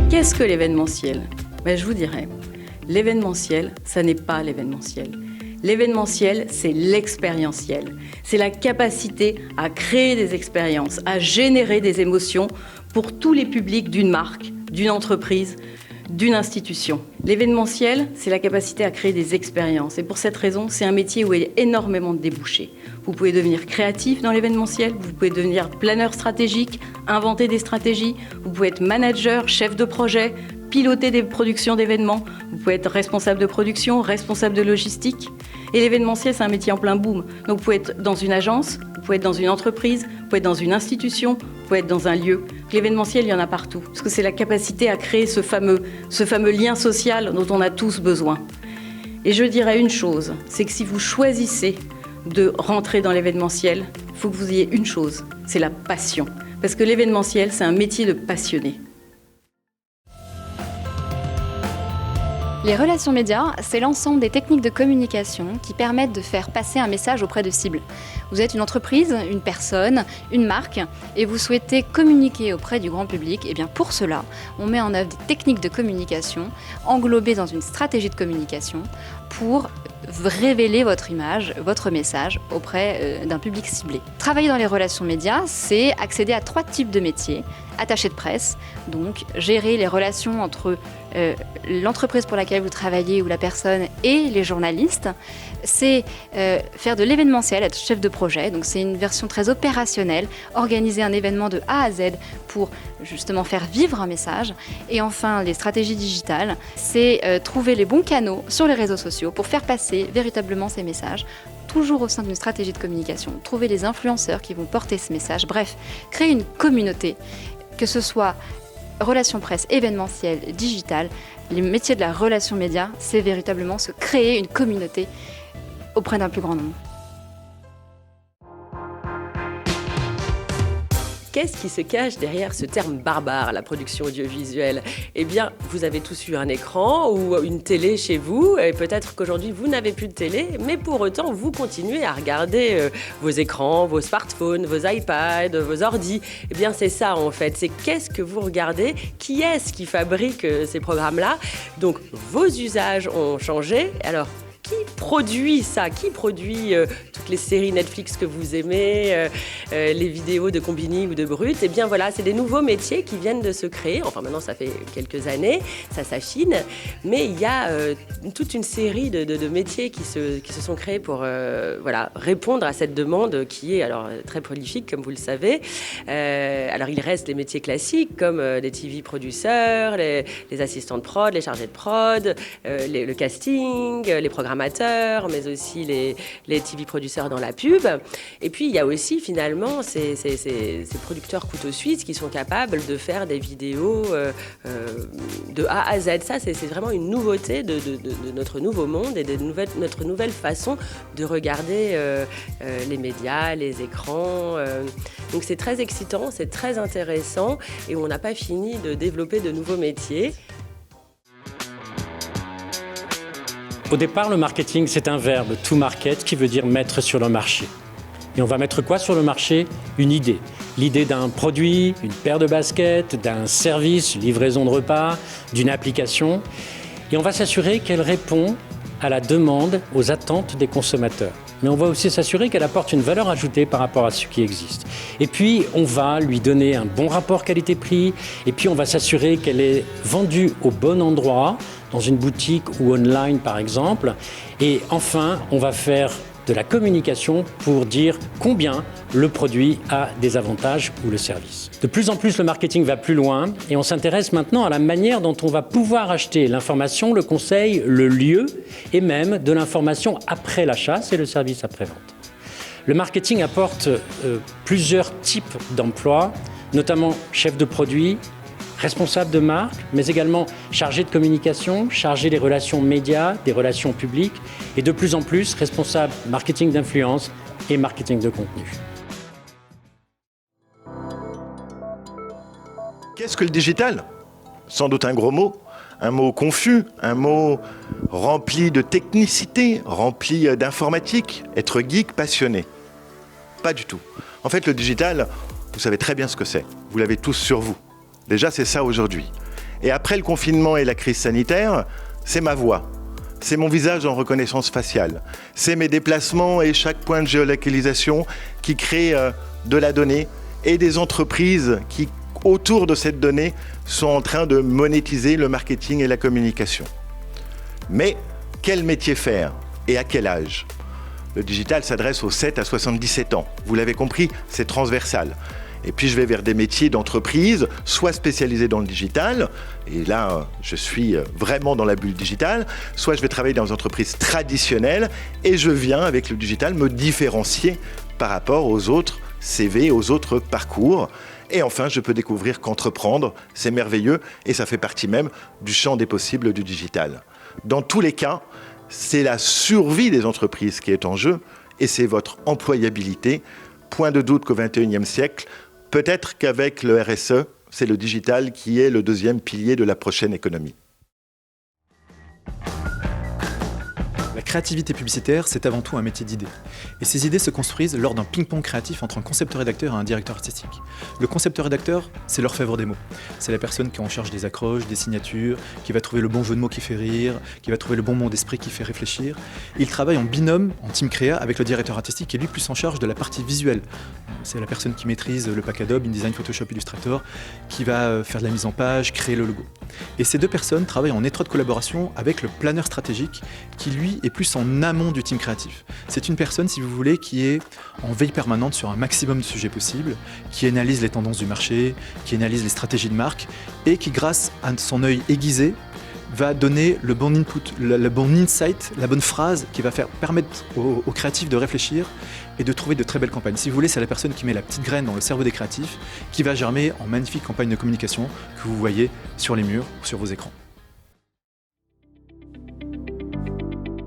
Qu'est-ce que l'événementiel ? Je vous dirais, l'événementiel, ça n'est pas l'événementiel. L'événementiel, c'est l'expérientiel. C'est la capacité à créer des expériences, à générer des émotions pour tous les publics d'une marque, d'une entreprise, d'une institution. L'événementiel, c'est la capacité à créer des expériences. Et pour cette raison, c'est un métier où il y a énormément de débouchés. Vous pouvez devenir créatif dans l'événementiel, vous pouvez devenir planeur stratégique, inventer des stratégies, vous pouvez être manager, chef de projet, piloter des productions d'événements, vous pouvez être responsable de production, responsable de logistique. Et l'événementiel, c'est un métier en plein boom. Donc vous pouvez être dans une agence, vous pouvez être dans une entreprise, vous pouvez être dans une institution, vous pouvez être dans un lieu. L'événementiel, il y en a partout. Parce que c'est la capacité à créer ce fameux lien social dont on a tous besoin. Et je dirais une chose, c'est que si vous choisissez de rentrer dans l'événementiel, il faut que vous ayez une chose, c'est la passion. Parce que l'événementiel, c'est un métier de passionné. Les relations médias, c'est l'ensemble des techniques de communication qui permettent de faire passer un message auprès de cibles. Vous êtes une entreprise, une personne, une marque et vous souhaitez communiquer auprès du grand public. Et bien pour cela, on met en œuvre des techniques de communication englobées dans une stratégie de communication pour révéler votre image, votre message auprès d'un public ciblé. Travailler dans les relations médias, c'est accéder à 3 types de métiers. Attaché de presse, donc gérer les relations entre l'entreprise pour laquelle vous travaillez ou la personne et les journalistes. C'est faire de l'événementiel, être chef de projet, donc c'est une version très opérationnelle, organiser un événement de A à Z pour justement faire vivre un message. Et enfin, les stratégies digitales, c'est trouver les bons canaux sur les réseaux sociaux pour faire passer véritablement ces messages, toujours au sein d'une stratégie de communication, trouver les influenceurs qui vont porter ce message, bref, créer une communauté, que ce soit relations presse, événementiel, digital, les métiers de la relation média, c'est véritablement se créer une communauté auprès d'un plus grand nombre. Qu'est-ce qui se cache derrière ce terme barbare, la production audiovisuelle ? Eh bien, vous avez tous eu un écran ou une télé chez vous, et peut-être qu'aujourd'hui vous n'avez plus de télé, mais pour autant vous continuez à regarder vos écrans, vos smartphones, vos iPads, vos ordis. Eh bien, c'est ça en fait, c'est qu'est-ce que vous regardez, qui est-ce qui fabrique ces programmes-là. Donc, vos usages ont changé. Alors, qui produit ça ? Qui produit toutes les séries Netflix que vous aimez, les vidéos de Combini ou de Brut ? Eh bien voilà, c'est des nouveaux métiers qui viennent de se créer. Enfin maintenant, ça fait quelques années, ça s'affine. Mais il y a toute une série de métiers qui se sont créés pour répondre à cette demande qui est alors très prolifique, comme vous le savez. Alors il reste les métiers classiques comme les TV producers, les assistants de prod, les chargés de prod, le casting, les programmateurs, mais aussi les TV producers dans la pub. Et puis, il y a aussi, finalement, ces producteurs couteaux suisses qui sont capables de faire des vidéos de A à Z. Ça, c'est vraiment une nouveauté de notre nouveau monde et notre nouvelle façon de regarder les médias, les écrans. Donc, c'est très excitant, c'est très intéressant et on n'a pas fini de développer de nouveaux métiers. Au départ, le marketing, c'est un verbe, to market, qui veut dire mettre sur le marché. Et on va mettre quoi sur le marché ? Une idée. L'idée d'un produit, une paire de baskets, d'un service, livraison de repas, d'une application. Et on va s'assurer qu'elle répond à la demande, aux attentes des consommateurs. Mais on va aussi s'assurer qu'elle apporte une valeur ajoutée par rapport à ce qui existe. Et puis, on va lui donner un bon rapport qualité-prix. Et puis, on va s'assurer qu'elle est vendue au bon endroit, dans une boutique ou online, par exemple. Et enfin, on va faire de la communication pour dire combien le produit a des avantages ou le service. De plus en plus, le marketing va plus loin et on s'intéresse maintenant à la manière dont on va pouvoir acheter l'information, le conseil, le lieu et même de l'information après l'achat, c'est le service après-vente. Le marketing apporte plusieurs types d'emplois, notamment chef de produit, responsable de marque, mais également chargé de communication, chargé des relations médias, des relations publiques, et de plus en plus responsable marketing d'influence et marketing de contenu. Qu'est-ce que le digital ? Sans doute un gros mot. un mot confus, un mot rempli de technicité, rempli d'informatique, être geek passionné. Pas du tout. En fait, le digital, vous savez très bien ce que c'est. Vous l'avez tous sur vous. Déjà, c'est ça aujourd'hui. Et après le confinement et la crise sanitaire, c'est ma voix. C'est mon visage en reconnaissance faciale. C'est mes déplacements et chaque point de géolocalisation qui crée de la donnée et des entreprises qui, autour de cette donnée, sont en train de monétiser le marketing et la communication. Mais quel métier faire et à quel âge ? Le digital s'adresse aux 7 à 77 ans. Vous l'avez compris, c'est transversal. Et puis je vais vers des métiers d'entreprise, soit spécialisés dans le digital, et là je suis vraiment dans la bulle digitale, soit je vais travailler dans des entreprises traditionnelles, et je viens avec le digital me différencier par rapport aux autres CV, aux autres parcours. Et enfin, je peux découvrir qu'entreprendre, c'est merveilleux, et ça fait partie même du champ des possibles du digital. Dans tous les cas, c'est la survie des entreprises qui est en jeu, et c'est votre employabilité. Point de doute qu'au XXIe siècle, peut-être qu'avec le RSE, c'est le digital qui est le deuxième pilier de la prochaine économie. La créativité publicitaire, c'est avant tout un métier d'idées. Et ces idées se construisent lors d'un ping-pong créatif entre un concepteur-rédacteur et un directeur artistique. Le concepteur-rédacteur, c'est l'orfèvre des mots. C'est la personne qui est en charge des accroches, des signatures, qui va trouver le bon jeu de mots qui fait rire, qui va trouver le bon mot d'esprit qui fait réfléchir. Et il travaille en binôme, en team créa, avec le directeur artistique qui est lui plus en charge de la partie visuelle. C'est la personne qui maîtrise le pack Adobe, InDesign, Photoshop, Illustrator, qui va faire de la mise en page, créer le logo. Et ces deux personnes travaillent en étroite collaboration avec le planeur stratégique qui, lui, est plus en amont du team créatif. C'est une personne, si vous voulez, qui est en veille permanente sur un maximum de sujets possibles, qui analyse les tendances du marché, qui analyse les stratégies de marque et qui, grâce à son œil aiguisé, va donner le bon input, le bon insight, la bonne phrase qui va permettre aux créatifs de réfléchir et de trouver de très belles campagnes. Si vous voulez, c'est la personne qui met la petite graine dans le cerveau des créatifs qui va germer en magnifiques campagnes de communication que vous voyez sur les murs ou sur vos écrans.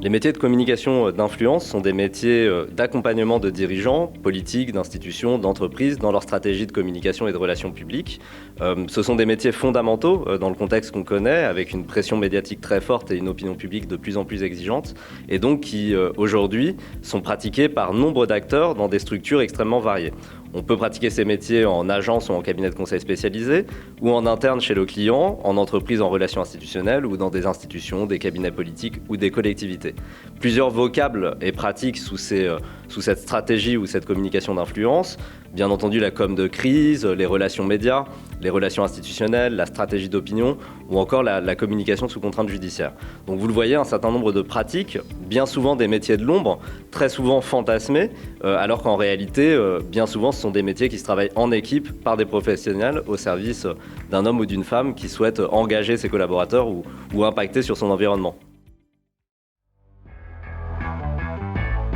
Les métiers de communication d'influence sont des métiers d'accompagnement de dirigeants, politiques, d'institutions, d'entreprises dans leur stratégie de communication et de relations publiques. Ce sont des métiers fondamentaux dans le contexte qu'on connaît, avec une pression médiatique très forte et une opinion publique de plus en plus exigeante, et donc qui aujourd'hui sont pratiqués par nombre d'acteurs dans des structures extrêmement variées. On peut pratiquer ces métiers en agence ou en cabinet de conseil spécialisé, ou en interne chez le client, en entreprise en relations institutionnelles, ou dans des institutions, des cabinets politiques ou des collectivités. Plusieurs vocables et pratiques sous cette stratégie ou cette communication d'influence. Bien entendu, la com de crise, les relations médias, les relations institutionnelles, la stratégie d'opinion ou encore la communication sous contrainte judiciaire. Donc vous le voyez, un certain nombre de pratiques, bien souvent des métiers de l'ombre, très souvent fantasmés, alors qu'en réalité, bien souvent, ce sont des métiers qui se travaillent en équipe par des professionnels au service d'un homme ou d'une femme qui souhaite engager ses collaborateurs ou impacter sur son environnement.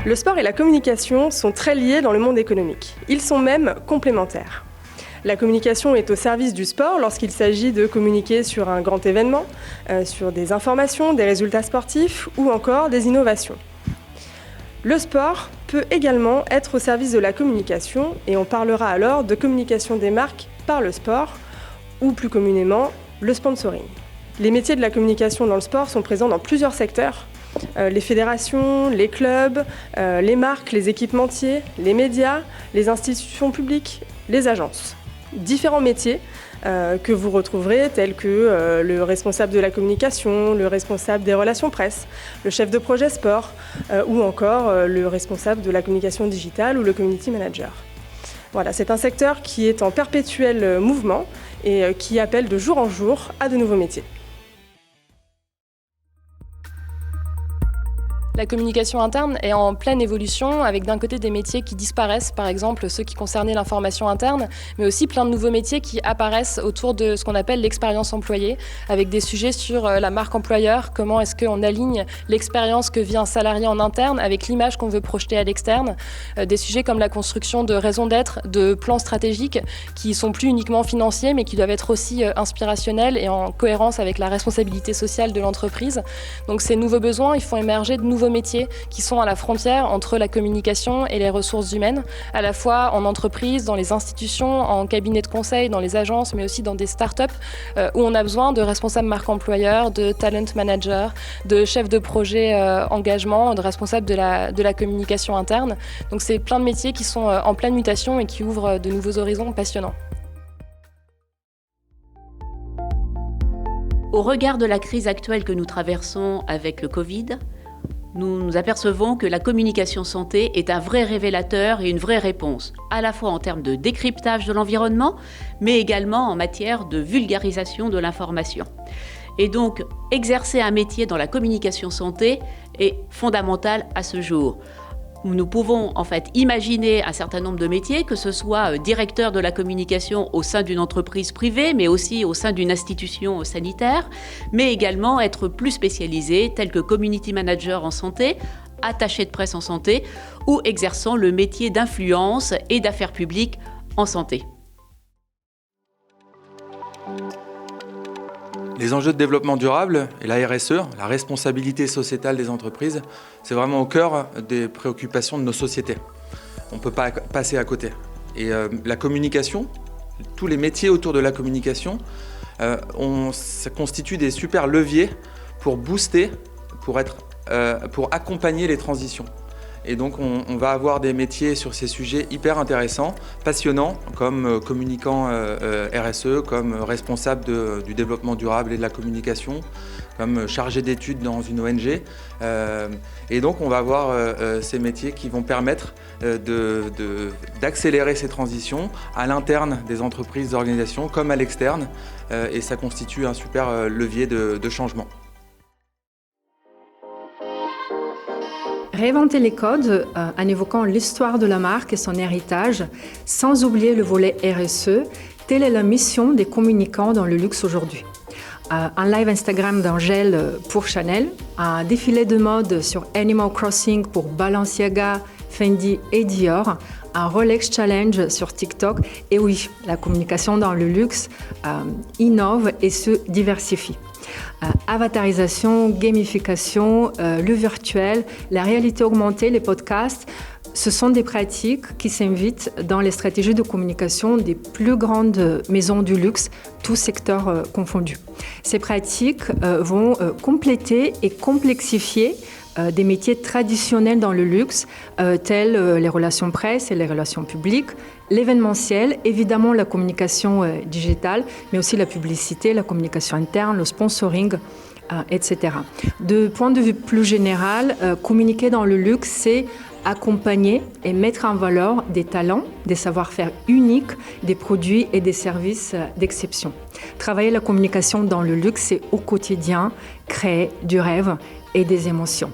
Le sport et la communication sont très liés dans le monde économique. Ils sont même complémentaires. La communication est au service du sport lorsqu'il s'agit de communiquer sur un grand événement, sur des informations, des résultats sportifs ou encore des innovations. Le sport peut également être au service de la communication et on parlera alors de communication des marques par le sport ou plus communément le sponsoring. Les métiers de la communication dans le sport sont présents dans plusieurs secteurs. Les fédérations, les clubs, les marques, les équipementiers, les médias, les institutions publiques, les agences. Différents métiers que vous retrouverez tels que le responsable de la communication, le responsable des relations presse, le chef de projet sport ou encore le responsable de la communication digitale ou le community manager. Voilà, c'est un secteur qui est en perpétuel mouvement et qui appelle de jour en jour à de nouveaux métiers. La communication interne est en pleine évolution avec d'un côté des métiers qui disparaissent, par exemple ceux qui concernaient l'information interne, mais aussi plein de nouveaux métiers qui apparaissent autour de ce qu'on appelle l'expérience employée, avec des sujets sur la marque employeur, comment est-ce qu'on aligne l'expérience que vit un salarié en interne avec l'image qu'on veut projeter à l'externe, des sujets comme la construction de raisons d'être, de plans stratégiques qui sont plus uniquement financiers mais qui doivent être aussi inspirationnels et en cohérence avec la responsabilité sociale de l'entreprise. Donc ces nouveaux besoins, ils font émerger de nouveaux nouveaux métiers qui sont à la frontière entre la communication et les ressources humaines, à la fois en entreprise, dans les institutions, en cabinet de conseil, dans les agences, mais aussi dans des startups où on a besoin de responsables marque employeur, de talent manager, de chefs de projet engagement, de responsables de la communication interne. Donc c'est plein de métiers qui sont en pleine mutation et qui ouvrent de nouveaux horizons passionnants. Au regard de la crise actuelle que nous traversons avec le Covid, nous nous apercevons que la communication santé est un vrai révélateur et une vraie réponse, à la fois en termes de décryptage de l'environnement, mais également en matière de vulgarisation de l'information. Et donc, exercer un métier dans la communication santé est fondamental à ce jour. Nous pouvons en fait imaginer un certain nombre de métiers, que ce soit directeur de la communication au sein d'une entreprise privée, mais aussi au sein d'une institution sanitaire, mais également être plus spécialisé, tel que community manager en santé, attaché de presse en santé, ou exerçant le métier d'influence et d'affaires publiques en santé. Les enjeux de développement durable et la RSE, la responsabilité sociétale des entreprises, c'est vraiment au cœur des préoccupations de nos sociétés. On ne peut pas passer à côté. Et la communication, tous les métiers autour de la communication, ça constitue des super leviers pour booster, pour accompagner les transitions. Et donc on va avoir des métiers sur ces sujets hyper intéressants, passionnants, comme communicant RSE, comme responsable du développement durable et de la communication, comme chargé d'études dans une ONG. Et donc on va avoir ces métiers qui vont permettre d'accélérer ces transitions à l'interne des entreprises, des organisations, comme à l'externe. Et ça constitue un super levier de changement. Réinventer les codes en évoquant l'histoire de la marque et son héritage, sans oublier le volet RSE, telle est la mission des communicants dans le luxe aujourd'hui. Un live Instagram d'Angèle pour Chanel, un défilé de mode sur Animal Crossing pour Balenciaga, Fendi et Dior, un Rolex Challenge sur TikTok. Et oui, la communication dans le luxe innove et se diversifie. Avatarisation, gamification, le virtuel, la réalité augmentée, les podcasts, ce sont des pratiques qui s'invitent dans les stratégies de communication des plus grandes maisons du luxe, tous secteurs confondus. Ces pratiques vont compléter et complexifier des métiers traditionnels dans le luxe, tels les relations presse et les relations publiques, l'événementiel, évidemment la communication digitale, mais aussi la publicité, la communication interne, le sponsoring, etc. De point de vue plus général, communiquer dans le luxe, c'est accompagner et mettre en valeur des talents, des savoir-faire uniques, des produits et des services d'exception. Travailler la communication dans le luxe, c'est au quotidien créer du rêve et des émotions.